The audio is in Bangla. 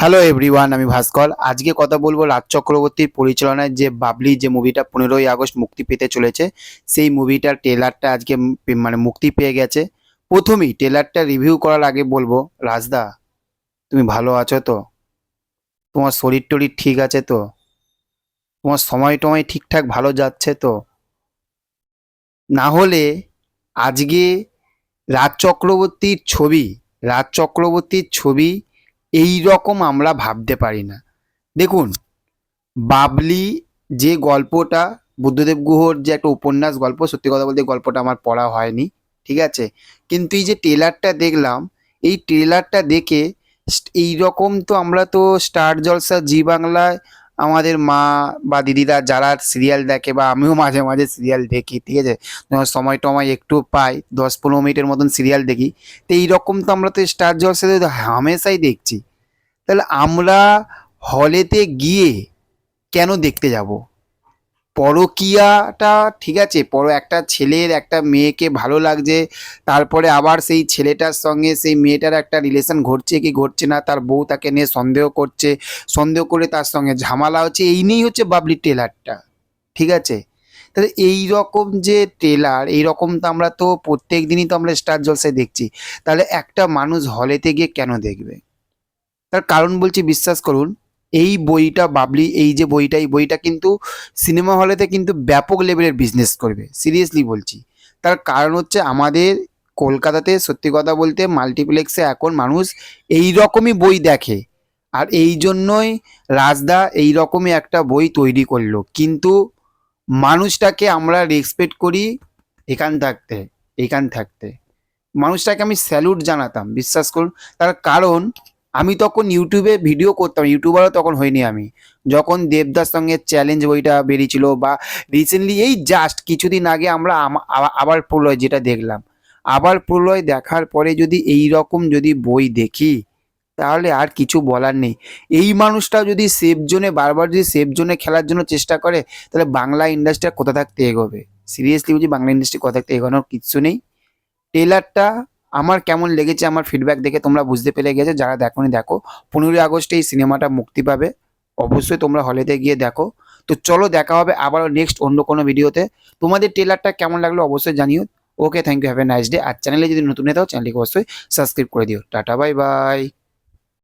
হ্যালো এভরিওয়ান, আমি ভাস্কর। আজকে কথা বলবো রাজ চক্রবর্তীর পরিচালনায় যে বাবলি যে মুভিটা 15ই আগস্ট মুক্তি পেতে চলেছে, সেই মুভিটার ট্রেলারটা আজকে মানে মুক্তি পেয়ে গেছে। প্রথমেই ট্রেলারটা রিভিউ করার আগে বলবো, রাজদা তুমি ভালো আছো তো? তোমার শরীর টরীর ঠিক আছে তো? তোমার সময় টময় ঠিকঠাক ভালো যাচ্ছে তো? না হলে আজকে রাজ চক্রবর্তীর ছবি রাজ চক্রবর্তীর ছবি এই রকম আমরা ভাবতে পারি না। দেখুন, বাবলি যে গল্পটা, বুদ্ধদেব গুহর যে একটা উপন্যাস গল্প, সত্যি কথা বলতে গল্পটা আমার পড়া হয়নি, ঠিক আছে? কিন্তু এই যে ট্রেলারটা দেখলাম, এই ট্রেলারটা দেখে এই রকম তো আমরা তো স্টার জলসা, জি বাংলায় আমাদের মা বা দিদিরা যারা সিরিয়াল দেখে, বা আমিও মাঝে মাঝে সিরিয়াল দেখি, ঠিক আছে? যখন সময় টময় একটু পাই, 10-15 মিনিটের মতন সিরিয়াল দেখি। তো এইরকম তো আমরা তো স্টার জলসাতে তো হামেশাই দেখছি। তাহলে আমরা হলেতে গিয়ে কেন দেখতে যাব? পরকীয়াটা ঠিক আছে, একটা ছেলের একটা মেয়েকে ভালো লাগছে, তারপরে আবার সেই ছেলেটার সঙ্গে সেই মেয়েটার একটা রিলেশন ঘটছে কি ঘটছে না, তার বউ তাকে নিয়ে সন্দেহ করছে, সন্দেহ করে তার সঙ্গে ঝামেলা হচ্ছে, এই নিয়েই হচ্ছে বাবলি ট্রেলারটা, ঠিক আছে? তাহলে এই রকম যে ট্রেলার, এই রকম তো আমরা তো প্রত্যেক দিনই তো আমরা স্টার জলসায় দেখছি। তাহলে একটা মানুষ হলেতে গিয়ে কেন দেখবে? তার কারণ বলছি, বিশ্বাস করুন, এই বইটা বাবলি, এই যে বইটা, এই বইটা কিন্তু সিনেমা হলেতে কিন্তু ব্যাপক লেভেলের বিজনেস করবে, সিরিয়াসলি বলছি। তার কারণ হচ্ছে আমাদের কলকাতাতে সত্যি কথা বলতে মাল্টিপ্লেক্সে এখন মানুষ এই রকমই বই দেখে, আর এই জন্যই রাজদা এই রকমই একটা বই তৈরি করলো। কিন্তু মানুষটাকে আমরা রেসপেক্ট করি এখান থাকতে মানুষটাকে আমি স্যালুট জানাতাম, বিশ্বাস করুন। তার কারণ আমি তখন ইউটিউবে ভিডিও করতাম, ইউটিউবারও তখন হয়নি আমি, যখন দেবদার সঙ্গে চ্যালেঞ্জ বইটা বেরিয়েছিল, বা রিসেন্টলি এই জাস্ট কিছুদিন আগে আমরা আবার প্রলয় যেটা দেখলাম। আবার প্রলয় দেখার পরে যদি এই রকম যদি বই দেখি, তাহলে আর কিছু বলার নেই। এই মানুষটা যদি সেফ জোনে বারবার যদি সেফ জোনে খেলার জন্য চেষ্টা করে, তাহলে বাংলা ইন্ডাস্ট্রি কোথা থাকতে এগোবে? সিরিয়াসলি বলছি, বাংলা ইন্ডাস্ট্রি কোথা থাকতে এগোনোর কিচ্ছু নেই। ট্রেলারটা আমার কেমন লেগেছে, আমার ফিডব্যাক দেখে তোমরা বুঝতে পেরে গেছো। যারা দেখোনি দেখো, 15ই আগস্টে এই সিনেমাটা মুক্তি পাবে, অবশ্যই তোমরা হলেতে গিয়ে দেখো। তো চলো, দেখা হবে আবারও নেক্সট অন্য কোনো ভিডিওতে। তোমাদের ট্রেলারটা কেমন লাগলো অবশ্যই জানিও। Okay, thank you, have a nice day. আর চ্যানেলে যদি নতুন হয়ে থাকো, চ্যানেলটিকে অবশ্যই সাবস্ক্রাইব করে দিও। Tata, bye bye.